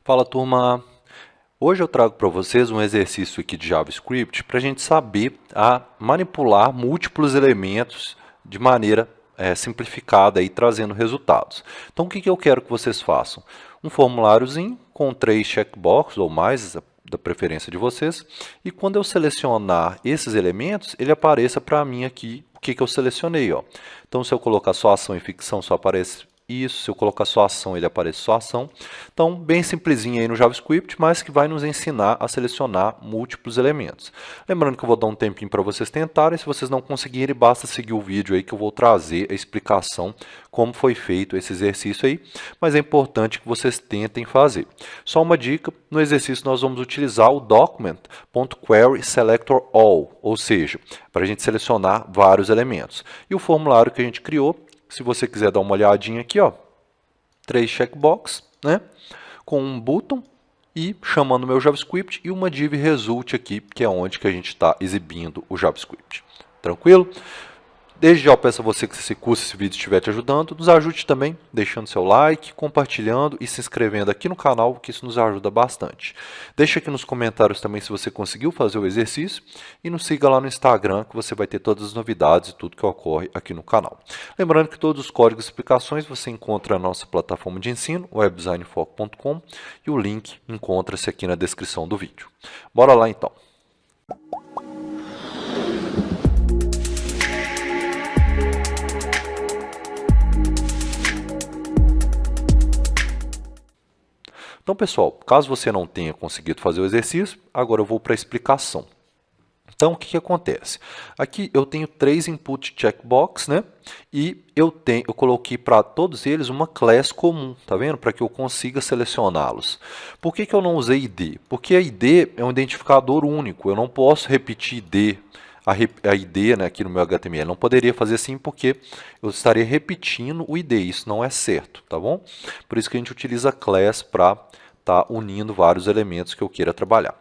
Fala, turma! Hoje eu trago para vocês um exercício aqui de JavaScript para a gente saber manipular múltiplos elementos de maneira simplificada e trazendo resultados. Então, o que eu quero que vocês façam? Um formuláriozinho com 3 checkboxes ou mais, da preferência de vocês, e quando eu selecionar esses elementos, ele apareça para mim aqui o que eu selecionei. Ó. Então, se eu colocar só ação e ficção, só aparece isso. Se eu colocar só ação, ele aparece só ação. Então, bem simplesinho aí no JavaScript, mas que vai nos ensinar a selecionar múltiplos elementos. Lembrando que eu vou dar um tempinho para vocês tentarem. Se vocês não conseguirem, basta seguir o vídeo aí que eu vou trazer a explicação como foi feito esse exercício aí. Mas é importante que vocês tentem fazer. Só uma dica, no exercício nós vamos utilizar o document.querySelectorAll, ou seja, para a gente selecionar vários elementos. E o formulário que a gente criou, se você quiser dar uma olhadinha aqui, ó, 3 checkbox, né, com um button e chamando o meu JavaScript e uma div result aqui, que é onde que a gente está exibindo o JavaScript. Tranquilo? Desde já eu peço a você que se cursa esse vídeo estiver te ajudando, nos ajude também deixando seu like, compartilhando e se inscrevendo aqui no canal, que isso nos ajuda bastante. Deixa aqui nos comentários também se você conseguiu fazer o exercício e nos siga lá no Instagram, que você vai ter todas as novidades e tudo que ocorre aqui no canal. Lembrando que todos os códigos e explicações você encontra na nossa plataforma de ensino, webdesignfoco.com, e o link encontra-se aqui na descrição do vídeo. Bora lá então! Então, pessoal, caso você não tenha conseguido fazer o exercício, agora eu vou para a explicação. Então, o que acontece? Aqui eu tenho 3 input checkbox, né? E eu coloquei para todos eles uma class comum, tá vendo? Para que eu consiga selecioná-los. Por que eu não usei ID? Porque a ID é um identificador único, eu não posso repetir ID. A ID, né, aqui no meu HTML, não poderia fazer assim porque eu estaria repetindo o ID, isso não é certo, tá bom? Por isso que a gente utiliza class para estar unindo vários elementos que eu queira trabalhar.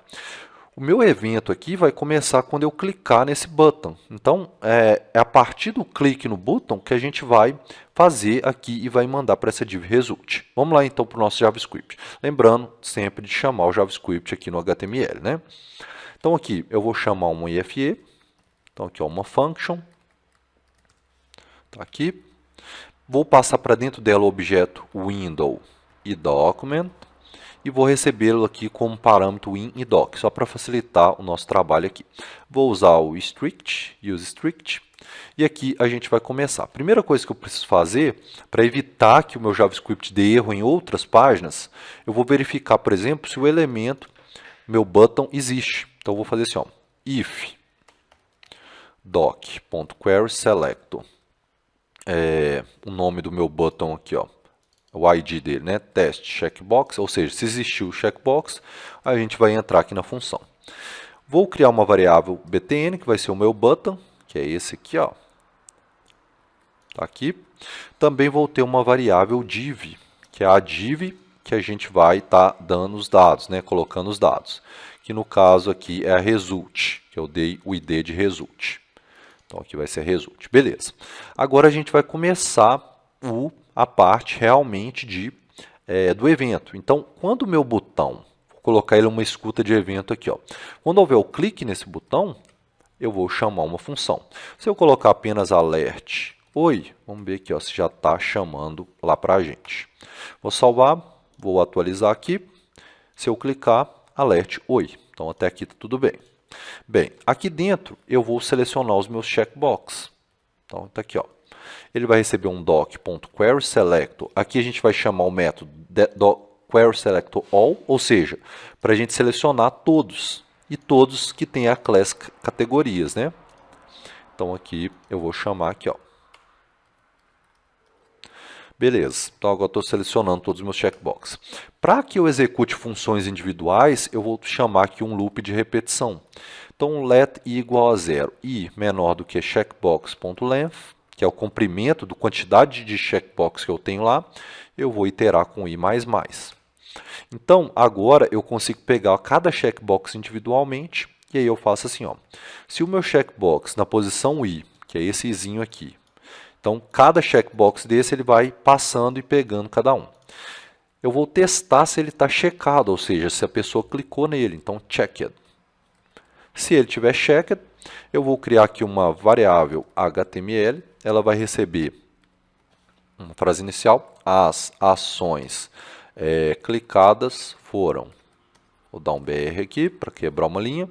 O meu evento aqui vai começar quando eu clicar nesse button. Então, é a partir do clique no button que a gente vai fazer aqui e vai mandar para essa div result. Vamos lá então para o nosso JavaScript. Lembrando sempre de chamar o JavaScript aqui no HTML, né? Então aqui eu vou chamar uma IFE. Então, aqui, ó, uma function, tá aqui. Vou passar para dentro dela o objeto window e document e vou recebê-lo aqui como parâmetro in e doc, só para facilitar o nosso trabalho aqui. Vou usar o strict, use strict, e aqui a gente vai começar. A primeira coisa que eu preciso fazer, para evitar que o meu JavaScript dê erro em outras páginas, eu vou verificar, por exemplo, se o elemento, meu button, existe. Então, eu vou fazer assim, ó, if doc.querySelector, o nome do meu button aqui, ó, o ID dele, né, test checkbox, ou seja, se existiu o checkbox, a gente vai entrar aqui na função. Vou criar uma variável btn, que vai ser o meu button, que é esse aqui, ó, tá aqui. Também vou ter uma variável div, que é a div que a gente vai estar dando os dados, né, colocando os dados, que no caso aqui é a result, que eu dei o ID de result. Então, aqui vai ser result. Beleza. Agora, a gente vai começar a parte realmente do evento. Então, quando o meu botão, vou colocar ele uma escuta de evento aqui, ó. Quando houver o clique nesse botão, eu vou chamar uma função. Se eu colocar apenas alert, oi, vamos ver aqui, ó, se já está chamando lá para a gente. Vou salvar, vou atualizar aqui. Se eu clicar, alert, oi. Então, até aqui está tudo bem. Bem, aqui dentro eu vou selecionar os meus checkbox. Então, está aqui, ó. Ele vai receber um doc.querySelector. Aqui a gente vai chamar o método querySelectorAll, ou seja, para a gente selecionar todos. E todos que têm a class categorias, né? Então, aqui eu vou chamar aqui, ó. Beleza, então agora estou selecionando todos os meus checkbox. Para que eu execute funções individuais, eu vou chamar aqui um loop de repetição. Então, let i igual a 0, i menor do que checkbox.length, que é o comprimento da quantidade de checkbox que eu tenho lá, eu vou iterar com i++. Então, agora eu consigo pegar cada checkbox individualmente, e aí eu faço assim, ó. Se o meu checkbox na posição i, que é esse izinho aqui, então, cada checkbox desse ele vai passando e pegando cada um. eu vou testar se ele está checado, ou seja, se a pessoa clicou nele. Então, checked. Se ele tiver checked, eu vou criar aqui uma variável HTML. Ela vai receber uma frase inicial. As ações clicadas foram. Vou dar um BR aqui para quebrar uma linha.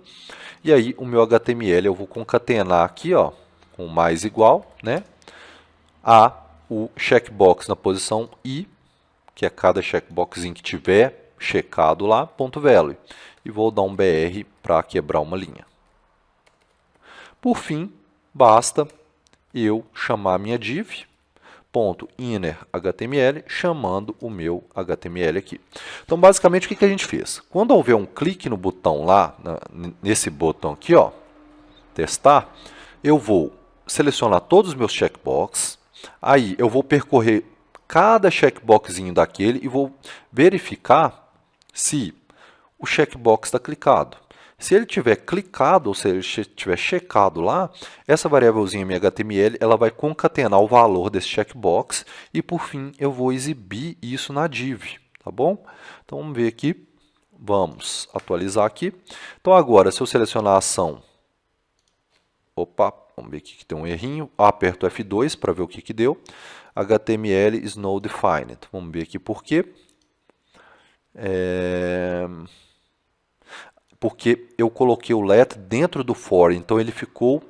E aí, o meu HTML eu vou concatenar aqui, ó, com mais igual, né, a o checkbox na posição I, que é cada checkboxzinho que tiver checado lá, .value. E vou dar um BR para quebrar uma linha. Por fim, basta eu chamar minha div, .innerHTML, chamando o meu HTML aqui. Então, basicamente, o que a gente fez? Quando houver um clique no botão lá, nesse botão aqui, ó, testar, eu vou selecionar todos os meus checkboxes, aí eu vou percorrer cada checkboxzinho daquele e vou verificar se o checkbox está clicado. Se ele tiver clicado, ou seja, ele tiver checado lá, essa variávelzinha minha HTML, ela vai concatenar o valor desse checkbox e, por fim, eu vou exibir isso na div, tá bom? Então, vamos ver aqui. Vamos atualizar aqui. Então, agora, se eu selecionar a ação... Opa, vamos ver aqui que tem um errinho. Aperto F2 para ver o que deu. HTML is no defined. Vamos ver aqui por quê. Porque eu coloquei o let dentro do for, então ele ficou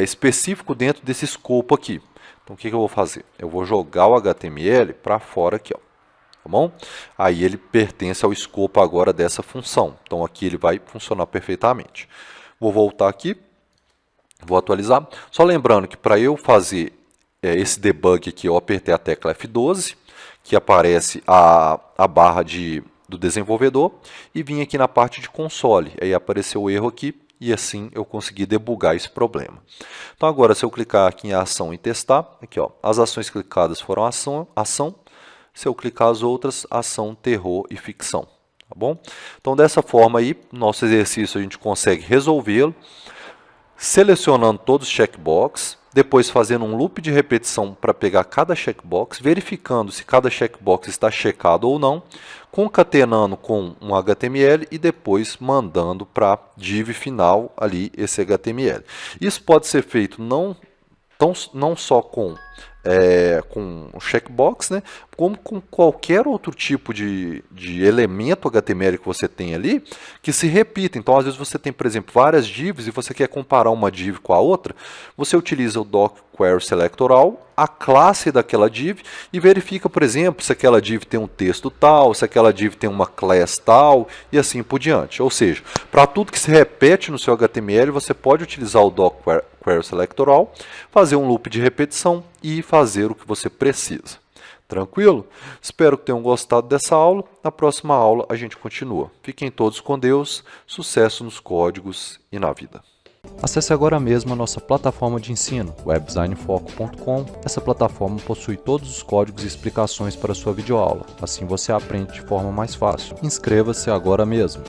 específico dentro desse escopo aqui. Então, o que eu vou fazer? Eu vou jogar o HTML para fora aqui, ó, tá bom? Aí ele pertence ao escopo agora dessa função. Então, aqui ele vai funcionar perfeitamente. Vou voltar aqui, vou atualizar. Só lembrando que para eu fazer esse debug aqui, eu apertei a tecla F12, que aparece a barra do desenvolvedor, e vim aqui na parte de console, aí apareceu o erro aqui, e assim eu consegui debugar esse problema. Então agora, se eu clicar aqui em ação e testar, aqui ó, as ações clicadas foram ação, se eu clicar as outras, ação, terror e ficção, tá bom? Então dessa forma aí, nosso exercício a gente consegue resolvê-lo, selecionando todos os checkbox, depois fazendo um loop de repetição para pegar cada checkbox, verificando se cada checkbox está checado ou não, concatenando com um HTML e depois mandando para a div final ali esse HTML. Isso pode ser feito não só com o checkbox, né, como com qualquer outro tipo de elemento HTML que você tem ali, que se repita. Então, às vezes você tem, por exemplo, várias divs e você quer comparar uma div com a outra, você utiliza o doc query selector all, a classe daquela div, e verifica, por exemplo, se aquela div tem um texto tal, se aquela div tem uma class tal, e assim por diante. Ou seja, para tudo que se repete no seu HTML, você pode utilizar o doc query selector all, fazer um loop de repetição e fazer o que você precisa. Tranquilo? Espero que tenham gostado dessa aula. Na próxima aula a gente continua. Fiquem todos com Deus, sucesso nos códigos e na vida. Acesse agora mesmo a nossa plataforma de ensino, webdesignfoco.com. Essa plataforma possui todos os códigos e explicações para a sua videoaula. Assim você aprende de forma mais fácil. Inscreva-se agora mesmo.